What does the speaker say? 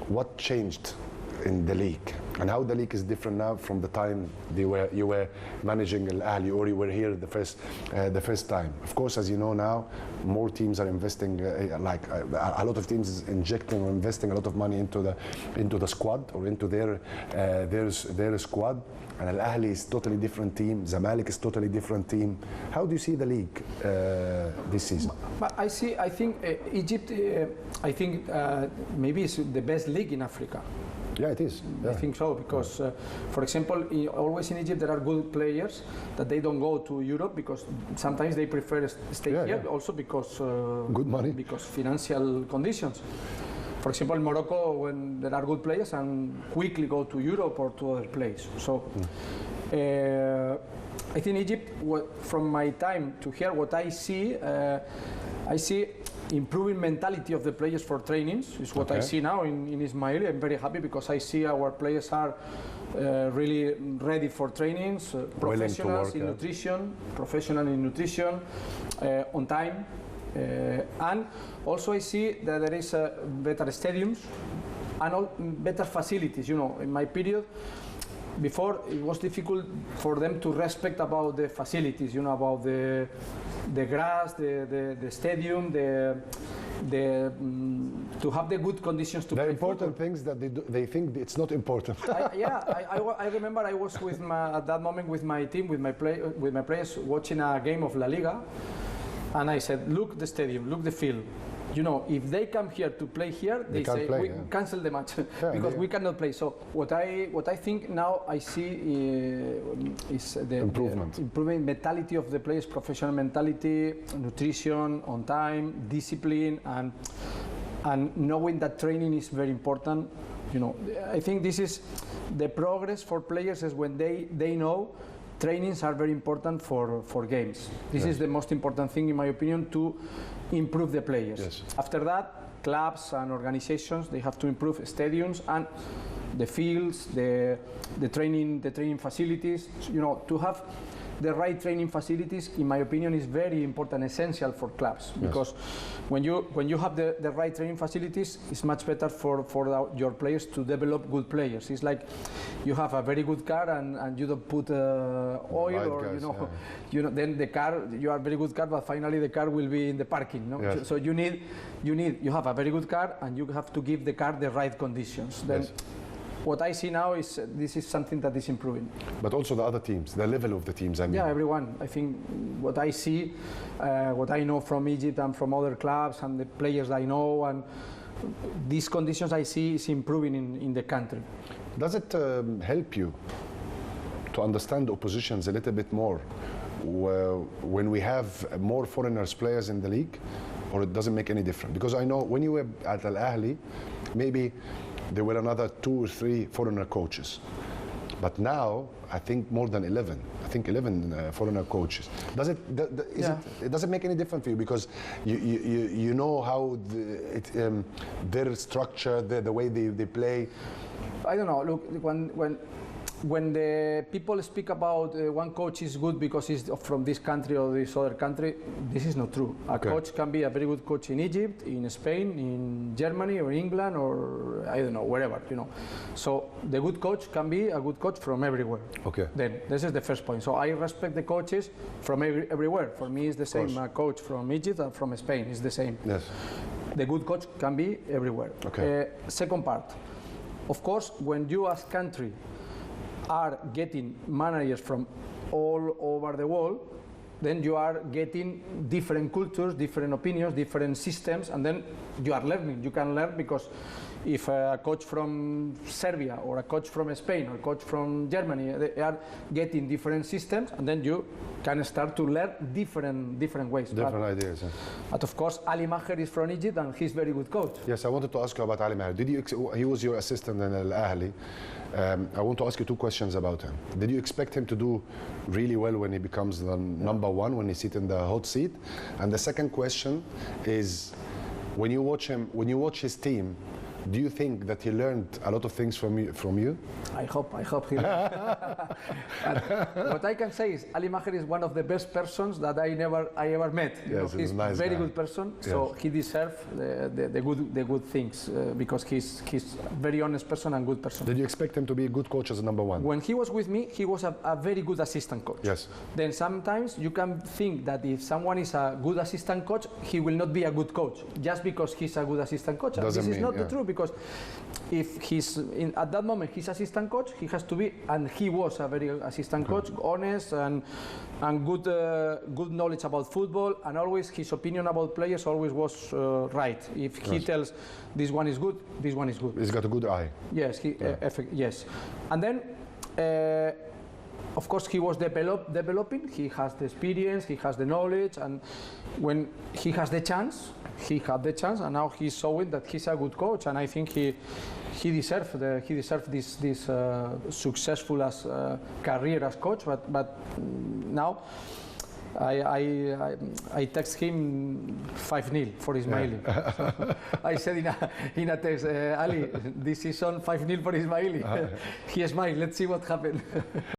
what changed in the league and how the league is different now from the time you were managing Al-Ahli or you were here the first time. Of course, as you know now, more teams are investing, a lot of teams is injecting or investing a lot of money into the squad or into their squad. And Al-Ahli is totally different team. Zamalek is totally different team. How do you see the league this season? But I think Egypt. I think maybe it's the best league in Africa. Yeah, it is. Yeah. I think so because, for example, always in Egypt there are good players that they don't go to Europe because sometimes they prefer stay here. Also because good money. Because financial conditions. For example, in Morocco, when there are good players, and quickly go to Europe or to other places. So, I think Egypt, from my time to here, what I see improving mentality of the players for trainings is what I see now in Ismaili. I'm very happy because I see our players are really ready for trainings, professionals in nutrition, on time. And also I see that there is better stadiums and better facilities. You know, in my period, before it was difficult for them to respect about the facilities, you know, about the grass, the stadium, to have the good conditions to play. The important things that they think it's not important. I remember I was at that moment with my team, with my players watching a game of La Liga, and I said, look the stadium, look the field. You know, if they come here to play here, they say we cancel the match because we cannot play. So what I think now I see is the improving mentality of the players, professional mentality, nutrition, on time, discipline, and knowing that training is very important. You know, I think this is the progress for players is when they know trainings are very important for games. This is the most important thing, in my opinion, to improve the players. Yes. After that, clubs and organizations, they have to improve stadiums and the fields, the training facilities. You know, to have the right training facilities, in my opinion, is very important, essential for clubs. Because when you have the right training facilities, it's much better for your players to develop good players. It's like you have a very good car and you don't put oil or you know then the car, you are very good car, but finally the car will be in the parking. No? So you have a very good car and you have to give the car the right conditions. Then what I see now is this is something that is improving. But also the other teams, the level of the teams, I mean. Yeah, everyone. I think what I see, what I know from Egypt and from other clubs and the players I know, and these conditions I see is improving in the country. Does it help you to understand the oppositions a little bit more when we have more foreigners players in the league, or it doesn't make any difference? Because I know when you were at Al-Ahli, maybe there were another 2 or 3 foreigner coaches. But now, I think more than 11. I think 11 foreigner coaches. Does it make any difference for you? Because you know how their structure, the way they play. I don't know. Look, when the people speak about one coach is good because he's from this country or this other country, this is not true. A coach can be a very good coach in Egypt, in Spain, in Germany or England or I don't know, wherever, you know. So the good coach can be a good coach from everywhere. Okay. Then this is the first point. So I respect the coaches from everywhere. For me, it's the same. A coach from Egypt and from Spain is the same. Yes. The good coach can be everywhere. Okay. Second part, of course, when you as country are getting managers from all over the world, then you are getting different cultures, different opinions, different systems, and then you are learning. You can learn because if a coach from Serbia or a coach from Spain or a coach from Germany, they are getting different systems, and then you can start to learn different ways. Different ideas. Yeah. But of course, Ali Maher is from Egypt and he's very good coach. Yes, I wanted to ask you about Ali Maher. He was your assistant in Al-Ahli. I want to ask you 2 questions about him. Did you expect him to do really well when he becomes the number 1, when he sits in the hot seat? And the second question is, when you watch him, when you watch his team, Do you think that he learned a lot of things from you? I hope he learned. What I can say is Ali Maher is one of the best persons that I ever met. Yes, he's a nice very guy. good person, so he deserves the good things because he's a very honest person and good person. Did you expect him to be a good coach as a number one? When he was with me, he was a very good assistant coach. Yes. Then sometimes you can think that if someone is a good assistant coach, he will not be a good coach just because he's a good assistant coach. Doesn't this is mean, not yeah. the truth, because if he's at that moment he's assistant coach, he has to be, and he was a very assistant coach, honest and good knowledge about football, and always his opinion about players always was right. If he tells this one is good, this one is good. He's got a good eye. Yes, yes, and then. Of course, he was developing. He has the experience, he has the knowledge, and when he has the chance, and now he's showing that he's a good coach. And I think he deserves this successful career as coach. But now I text him 5-0 for Ismaili. Yeah. So I said in a text, Ali, this season 5-0 for Ismaili. He smiled. Let's see what happened.